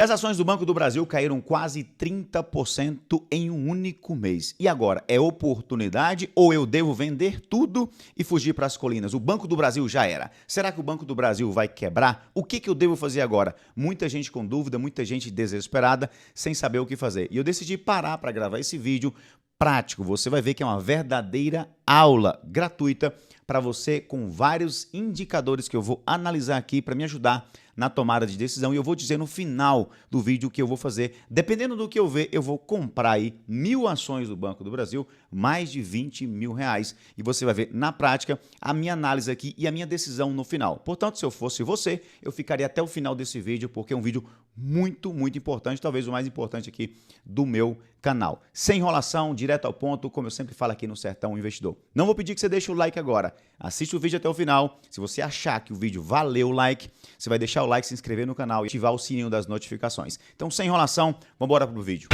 As ações do Banco do Brasil caíram quase 30% em um único mês. E agora, é oportunidade ou eu devo vender tudo e fugir para as colinas? O Banco do Brasil já era. Será que o Banco do Brasil vai quebrar? O que eu devo fazer agora? Muita gente com dúvida, muita gente desesperada, sem saber o que fazer. E eu decidi parar para gravar esse vídeo prático. Você vai ver que é uma verdadeira aula gratuita para você, com vários indicadores que eu vou analisar aqui para me ajudar na tomada de decisão, e eu vou dizer no final do vídeo o que eu vou fazer. Dependendo do que eu ver, eu vou comprar aí 1000 ações do Banco do Brasil, mais de 20 mil reais, e você vai ver na prática a minha análise aqui e a minha decisão no final. Portanto, se eu fosse você, eu ficaria até o final desse vídeo, porque é um vídeo muito importante, talvez o mais importante aqui do meu canal. Sem enrolação, direto ao ponto, como eu sempre falo aqui no Sertão Investidor. Não vou pedir que você deixe o like agora. Assiste o vídeo até o final. Se você achar que o vídeo valeu o like, você vai deixar o like, se inscrever no canal e ativar o sininho das notificações. Então, sem enrolação, vamos embora pro vídeo.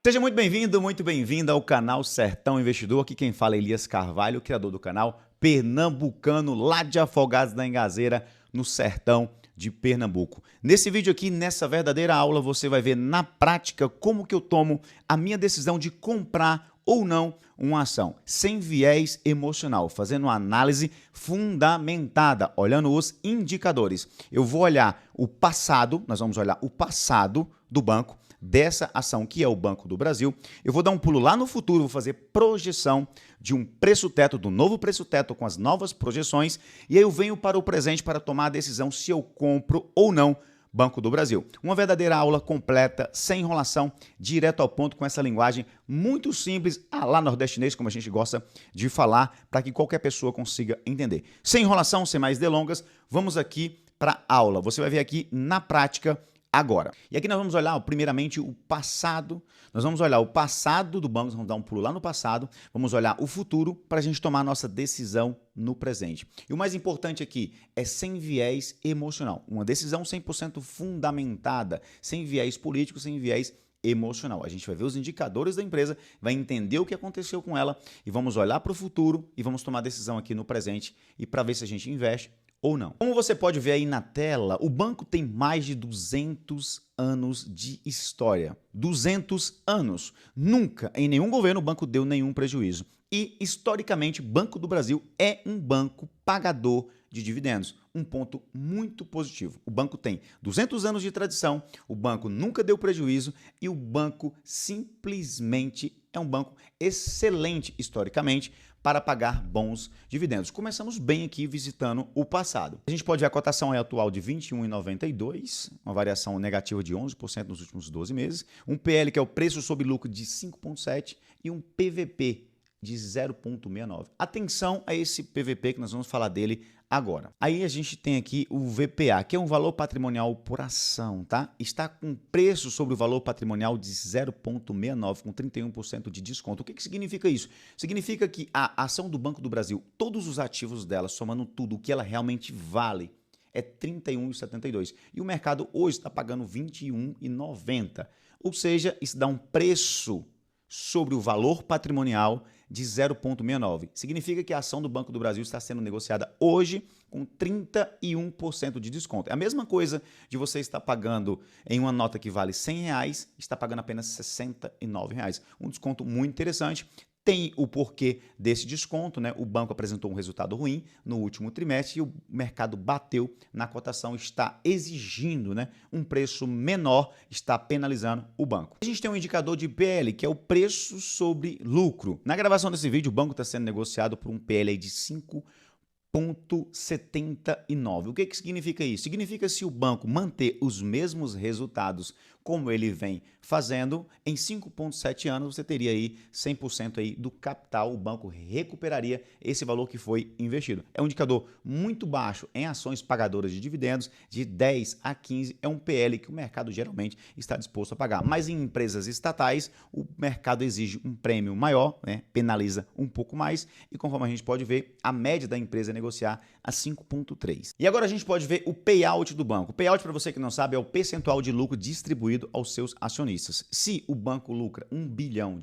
Seja muito bem-vindo, muito bem-vinda ao canal Sertão Investidor. Aqui quem fala é Elias Carvalho, criador do canal pernambucano, lá de Afogados da Engazeira, no sertão de Pernambuco. Nesse vídeo aqui, nessa verdadeira aula, você vai ver na prática como que eu tomo a minha decisão de comprar ou não uma ação, sem viés emocional, fazendo uma análise fundamentada, olhando os indicadores. Eu vou olhar o passado, nós vamos olhar o passado do banco, dessa ação que é o Banco do Brasil. Eu vou dar um pulo lá no futuro, vou fazer projeção de um preço-teto, do novo preço-teto com as novas projeções, e aí eu venho para o presente para tomar a decisão se eu compro ou não Banco do Brasil. Uma verdadeira aula completa, sem enrolação, direto ao ponto, com essa linguagem muito simples, à la nordestinês, como a gente gosta de falar, para que qualquer pessoa consiga entender. Sem enrolação, sem mais delongas, vamos aqui para a aula. Você vai ver aqui na prática agora. E aqui nós vamos olhar primeiramente o passado, nós vamos olhar o passado do banco, vamos dar um pulo lá no passado, vamos olhar o futuro para a gente tomar a nossa decisão no presente. E o mais importante aqui é sem viés emocional, uma decisão 100% fundamentada, sem viés político, sem viés emocional. A gente vai ver os indicadores da empresa, vai entender o que aconteceu com ela e vamos olhar para o futuro e vamos tomar a decisão aqui no presente e para ver se a gente investe ou não. Como você pode ver aí na tela, o banco tem mais de 200 anos de história. 200 anos. Nunca, em nenhum governo, o banco deu nenhum prejuízo. E, historicamente, Banco do Brasil é um banco pagador de dividendos. Um ponto muito positivo. O banco tem 200 anos de tradição, o banco nunca deu prejuízo e o banco simplesmente é um banco excelente historicamente para pagar bons dividendos. Começamos bem aqui visitando o passado. A gente pode ver a cotação atual de 21,92, uma variação negativa de 11% nos últimos 12 meses, um PL que é o preço sobre lucro de 5,7 e um PVP de 0,69. Atenção a esse PVP que nós vamos falar dele agora. Aí a gente tem aqui o VPA, que é um valor patrimonial por ação, tá? Está com preço sobre o valor patrimonial de 0,69, com 31% de desconto. O que significa isso? Significa que a ação do Banco do Brasil, todos os ativos dela, somando tudo o que ela realmente vale, é R$ 31,72. E o mercado hoje está pagando R$ 21,90. Ou seja, isso dá um preço sobre o valor patrimonial de 0,69. Significa que a ação do Banco do Brasil está sendo negociada hoje com 31% de desconto. É a mesma coisa de você estar pagando em uma nota que vale R$100, está pagando apenas R$ 69. Um desconto muito interessante. Tem o porquê desse desconto, né? O banco apresentou um resultado ruim no último trimestre e o mercado bateu na cotação, está exigindo, né, um preço menor, está penalizando o banco. A gente tem um indicador de PL, que é o preço sobre lucro. Na gravação desse vídeo, o banco está sendo negociado por um PL de 5,79. O que significa isso? Significa se o banco manter os mesmos resultados como ele vem fazendo, em 5,7 anos você teria aí 100% aí do capital, o banco recuperaria esse valor que foi investido. É um indicador muito baixo em ações pagadoras de dividendos, de 10 a 15, é um PL que o mercado geralmente está disposto a pagar. Mas em empresas estatais, o mercado exige um prêmio maior, né? Penaliza um pouco mais e conforme a gente pode ver, a média da empresa é negociar a 5,3. E agora a gente pode ver o payout do banco. O payout, para você que não sabe, é o percentual de lucro distribuído aos seus acionistas. Se o banco lucra R$1 bilhão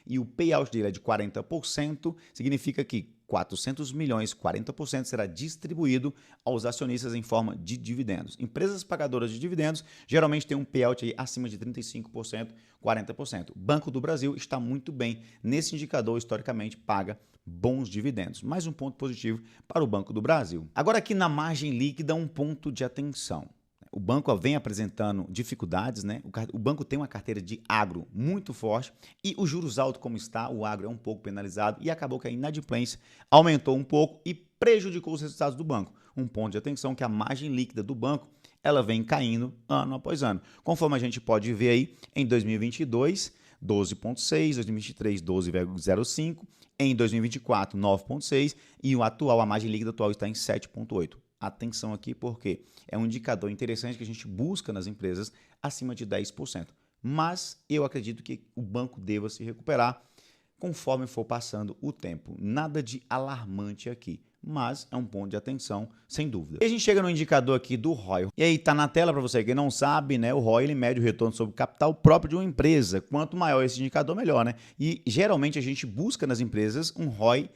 e o payout dele é de 40%, significa que 400 milhões, 40% será distribuído aos acionistas em forma de dividendos. Empresas pagadoras de dividendos geralmente têm um payout aí acima de 35%, 40%. Banco do Brasil está muito bem nesse indicador, historicamente paga bons dividendos. Mais um ponto positivo para o Banco do Brasil. Agora aqui na margem líquida, um ponto de atenção. O banco vem apresentando dificuldades, né? O banco tem uma carteira de agro muito forte e os juros altos como está, o agro é um pouco penalizado e acabou que a inadimplência aumentou um pouco e prejudicou os resultados do banco. Um ponto de atenção que a margem líquida do banco ela vem caindo ano após ano. Conforme a gente pode ver aí, em 2022, 12,6, 2023, 12,05, em 2024, 9,6 e a margem líquida atual está em 7,8. Atenção aqui porque é um indicador interessante que a gente busca nas empresas acima de 10%. Mas eu acredito que o banco deva se recuperar conforme for passando o tempo. Nada de alarmante aqui, mas é um ponto de atenção, sem dúvida. E a gente chega no indicador aqui do ROI. E aí tá na tela para você que não sabe, né? O ROI ele mede o retorno sobre o capital próprio de uma empresa. Quanto maior esse indicador, melhor, né? E geralmente a gente busca nas empresas um ROI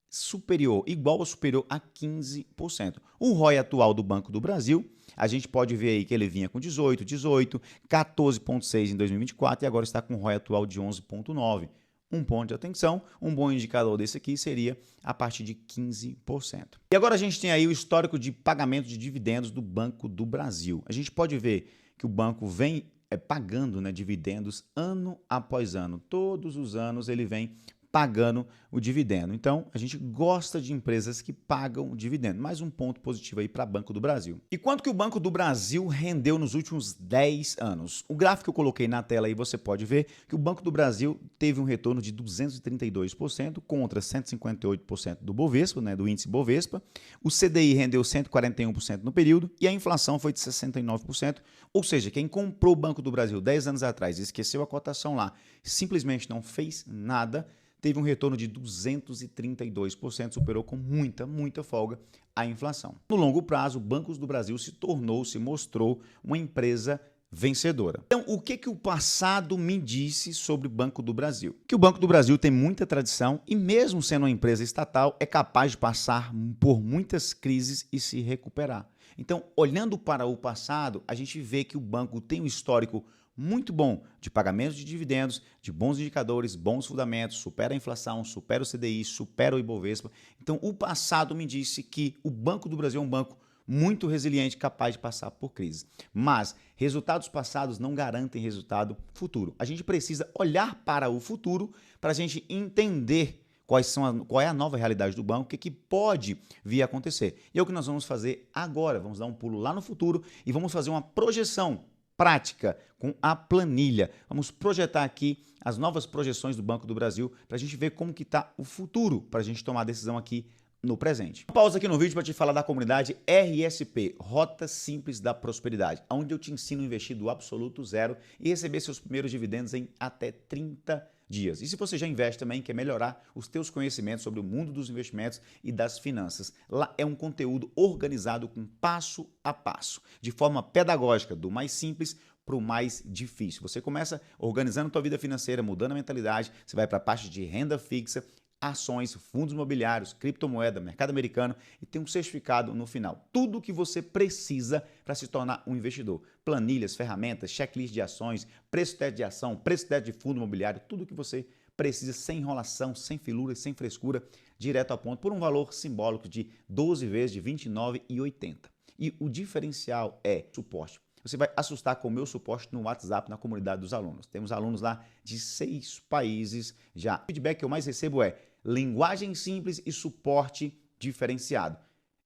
superior, igual ou superior a 15%. O ROI atual do Banco do Brasil, a gente pode ver aí que ele vinha com 18, 14,6 em 2024 e agora está com um ROI atual de 11,9. Um ponto de atenção, um bom indicador desse aqui seria a partir de 15%. E agora a gente tem aí o histórico de pagamento de dividendos do Banco do Brasil. A gente pode ver que o banco vem pagando, né, dividendos ano após ano. Todos os anos ele vem pagando o dividendo. Então, a gente gosta de empresas que pagam o dividendo. Mais um ponto positivo aí para o Banco do Brasil. E quanto que o Banco do Brasil rendeu nos últimos 10 anos? O gráfico que eu coloquei na tela aí, você pode ver que o Banco do Brasil teve um retorno de 232% contra 158% do Bovespa, né, do índice Bovespa. O CDI rendeu 141% no período e a inflação foi de 69%. Ou seja, quem comprou o Banco do Brasil 10 anos atrás e esqueceu a cotação lá, simplesmente não fez nada, teve um retorno de 232%, superou com muita folga a inflação. No longo prazo, o Banco do Brasil se mostrou uma empresa vencedora. Então, o que o passado me disse sobre o Banco do Brasil? Que o Banco do Brasil tem muita tradição e mesmo sendo uma empresa estatal, é capaz de passar por muitas crises e se recuperar. Então, olhando para o passado, a gente vê que o banco tem um histórico muito bom de pagamento de dividendos, de bons indicadores, bons fundamentos, supera a inflação, supera o CDI, supera o Ibovespa. Então, o passado me disse que o Banco do Brasil é um banco muito resiliente, capaz de passar por crise. Mas resultados passados não garantem resultado futuro. A gente precisa olhar para o futuro para a gente entender qual é a nova realidade do banco, o que pode vir a acontecer. E é o que nós vamos fazer agora. Vamos dar um pulo lá no futuro e vamos fazer uma projeção prática com a planilha. Vamos projetar aqui as novas projeções do Banco do Brasil para a gente ver como que está o futuro, para a gente tomar a decisão aqui no presente. Pausa aqui no vídeo para te falar da comunidade RSP, Rota Simples da Prosperidade, onde eu te ensino a investir do absoluto zero e receber seus primeiros dividendos em até 30 dias. E se você já investe também, quer melhorar os teus conhecimentos sobre o mundo dos investimentos e das finanças, lá é um conteúdo organizado com passo a passo, de forma pedagógica, do mais simples para o mais difícil. Você começa organizando a tua vida financeira, mudando a mentalidade, você vai para a parte de renda fixa, ações, fundos imobiliários, criptomoeda, mercado americano e tem um certificado no final. Tudo o que você precisa para se tornar um investidor. Planilhas, ferramentas, checklist de ações, preço teto de ação, preço teto de fundo imobiliário, tudo o que você precisa sem enrolação, sem filuras, sem frescura, direto ao ponto, por um valor simbólico de 12 vezes de R$ 29,80. E o diferencial é suporte. Você vai assustar com o meu suporte no WhatsApp, na comunidade dos alunos. Temos alunos lá de 6 países já. O feedback que eu mais recebo é linguagem simples e suporte diferenciado.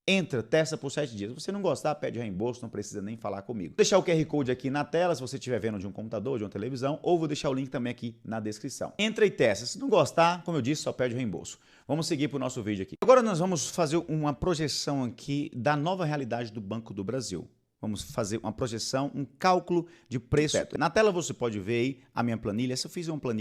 Entra, testa por 7 dias. Se você não gostar, pede reembolso, não precisa nem falar comigo. Vou deixar o QR Code aqui na tela, se você estiver vendo de um computador, de uma televisão, ou vou deixar o link também aqui na descrição. Entra e testa. Se não gostar, como eu disse, só pede reembolso. Vamos seguir para o nosso vídeo aqui. Agora nós vamos fazer uma projeção aqui da nova realidade do Banco do Brasil. Vamos fazer uma projeção, um cálculo de preço. Na tela você pode ver aí a minha planilha.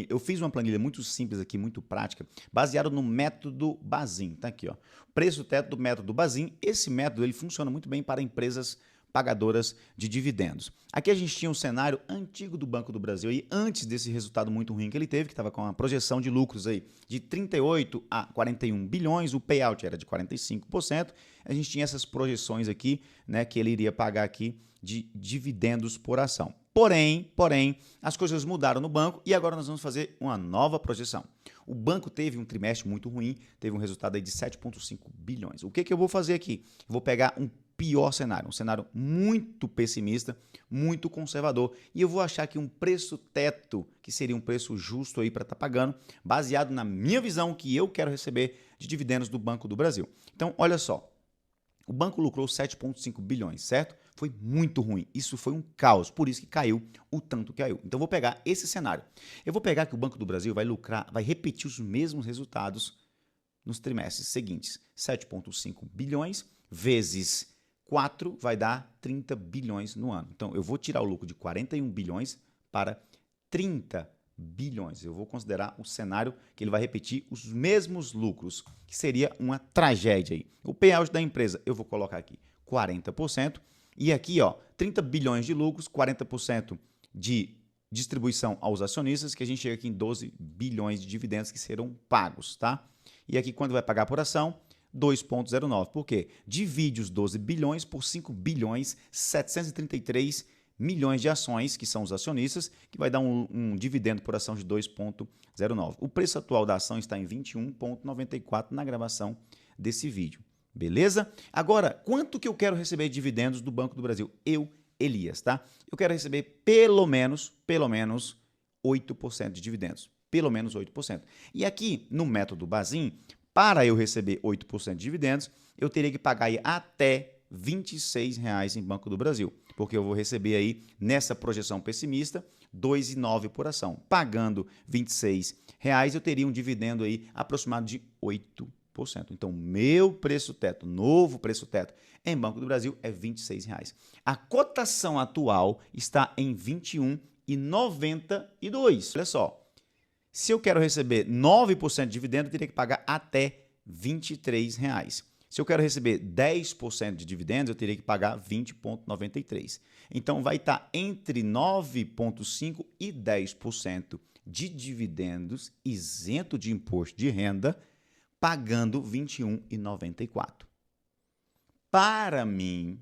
Eu fiz uma planilha muito simples aqui, muito prática, baseada no método Bazin. Tá aqui, ó. Preço teto do método Bazin. Esse método ele funciona muito bem para empresas pagadoras de dividendos. Aqui a gente tinha um cenário antigo do Banco do Brasil, e antes desse resultado muito ruim que ele teve, que estava com uma projeção de lucros aí de 38 a 41 bilhões, o payout era de 45%, a gente tinha essas projeções aqui, né, que ele iria pagar aqui de dividendos por ação. Porém, as coisas mudaram no banco e agora nós vamos fazer uma nova projeção. O banco teve um trimestre muito ruim, teve um resultado aí de 7,5 bilhões. O que eu vou fazer aqui? Eu vou pegar um pior cenário, um cenário muito pessimista, muito conservador, e eu vou achar aqui um preço teto, que seria um preço justo aí para estar pagando, baseado na minha visão que eu quero receber de dividendos do Banco do Brasil. Então, olha só, o banco lucrou 7,5 bilhões, certo? Foi muito ruim, isso foi um caos, por isso que caiu o tanto que caiu. Então, eu vou pegar esse cenário. Eu vou pegar que o Banco do Brasil vai lucrar, vai repetir os mesmos resultados nos trimestres seguintes. 7,5 bilhões vezes 4 vai dar 30 bilhões no ano. Então, eu vou tirar o lucro de 41 bilhões para 30 bilhões. Eu vou considerar o cenário que ele vai repetir os mesmos lucros, que seria uma tragédia aí. O payout da empresa, eu vou colocar aqui 40%. E aqui, ó, 30 bilhões de lucros, 40% de distribuição aos acionistas, que a gente chega aqui em 12 bilhões de dividendos que serão pagos, tá? E aqui, quando vai pagar por ação, 2,09. Por quê? Divide os 12 bilhões por 5 bilhões 733 milhões de ações, que são os acionistas, que vai dar um dividendo por ação de 2,09. O preço atual da ação está em 21,94 na gravação desse vídeo. Beleza? Agora, quanto que eu quero receber de dividendos do Banco do Brasil? Eu, Elias, tá? Eu quero receber pelo menos 8% de dividendos. Pelo menos 8%. E aqui, no método Bazin, para eu receber 8% de dividendos, eu teria que pagar aí até R$ 26,00 em Banco do Brasil, porque eu vou receber aí, nessa projeção pessimista, 2,09 por ação. Pagando R$ 26,00, eu teria um dividendo aí aproximado de 8%. Então, meu preço teto, novo preço teto em Banco do Brasil é R$ 26,00. A cotação atual está em R$ 21,92. Olha só, se eu quero receber 9% de dividendo, eu teria que pagar até R$ 23,00. Se eu quero receber 10% de dividendos, eu teria que pagar 20,93. Então, vai estar entre 9,5% e 10% de dividendos isento de imposto de renda, pagando R$ 21,94. Para mim,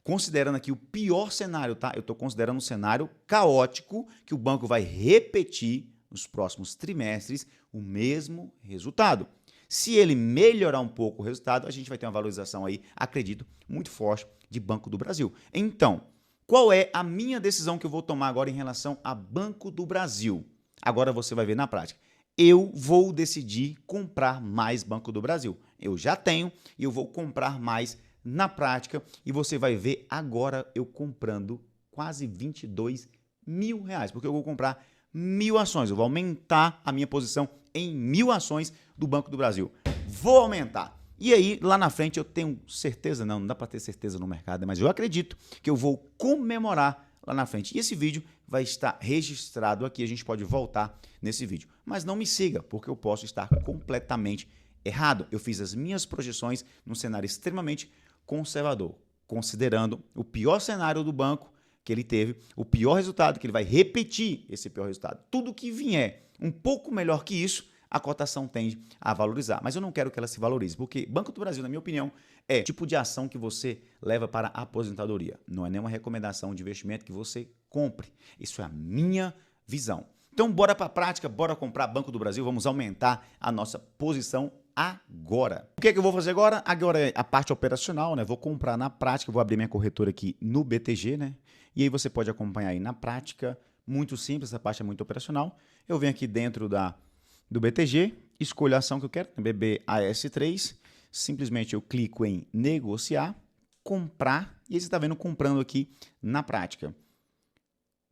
considerando aqui o pior cenário, tá? Eu estou considerando um cenário caótico, que o banco vai repetir nos próximos trimestres o mesmo resultado. Se ele melhorar um pouco o resultado, a gente vai ter uma valorização aí, acredito, muito forte de Banco do Brasil. Então, qual é a minha decisão que eu vou tomar agora em relação a Banco do Brasil? Agora você vai ver na prática. Eu vou decidir comprar mais Banco do Brasil. Eu já tenho e eu vou comprar mais na prática, e você vai ver agora eu comprando quase R$ 22.000, porque eu vou comprar 1.000 ações. Eu vou aumentar a minha posição em 1.000 ações do Banco do Brasil. Vou aumentar. E aí, lá na frente, eu tenho certeza, não dá para ter certeza no mercado, mas eu acredito que eu vou comemorar lá na frente. E esse vídeo vai estar registrado aqui, a gente pode voltar nesse vídeo. Mas não me siga, porque eu posso estar completamente errado. Eu fiz as minhas projeções num cenário extremamente conservador, considerando o pior cenário do banco que ele teve, o pior resultado, que ele vai repetir esse pior resultado. Tudo que vier um pouco melhor que isso, a cotação tende a valorizar. Mas eu não quero que ela se valorize, porque Banco do Brasil, na minha opinião, é o tipo de ação que você leva para a aposentadoria. Não é nenhuma recomendação de investimento que você compre. Isso é a minha visão. Então, bora para a prática, bora comprar Banco do Brasil, vamos aumentar a nossa posição agora. O que é que eu vou fazer agora? Agora é a parte operacional, né? Vou comprar na prática, vou abrir minha corretora aqui no BTG, né? E aí você pode acompanhar aí na prática, muito simples, essa parte é muito operacional. Eu venho aqui dentro do BTG, escolho a ação que eu quero, BBAS3, simplesmente eu clico em negociar, comprar, e aí você está vendo comprando aqui na prática.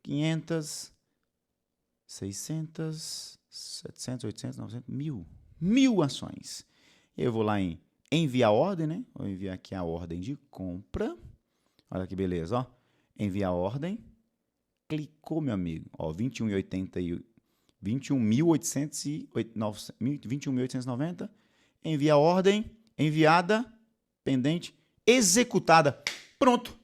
500, 600, 700, 800, 900, 1.000 ações. Eu vou lá em enviar ordem, né? Vou enviar aqui a ordem de compra. Olha que beleza, ó. Enviar ordem. Clicou, meu amigo. Ó, 21.890. Envia a ordem. Enviada. Pendente. Executada. Pronto.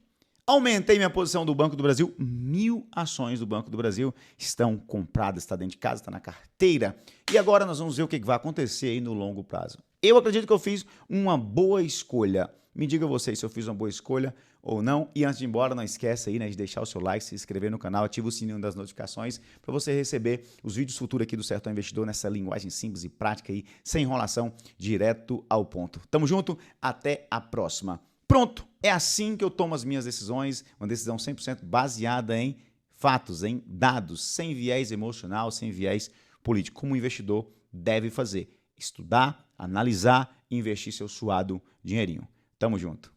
Aumentei minha posição do Banco do Brasil, 1.000 ações do Banco do Brasil estão compradas, está dentro de casa, está na carteira. E agora nós vamos ver o que vai acontecer aí no longo prazo. Eu acredito que eu fiz uma boa escolha. Me diga vocês se eu fiz uma boa escolha ou não. E antes de ir embora, não esquece aí, né, de deixar o seu like, se inscrever no canal, ativa o sininho das notificações para você receber os vídeos futuros aqui do Sertão Investidor nessa linguagem simples e prática aí, sem enrolação, direto ao ponto. Tamo junto, até a próxima. Pronto, é assim que eu tomo as minhas decisões, uma decisão 100% baseada em fatos, em dados, sem viés emocional, sem viés político, como um investidor deve fazer. Estudar, analisar e investir seu suado dinheirinho. Tamo junto.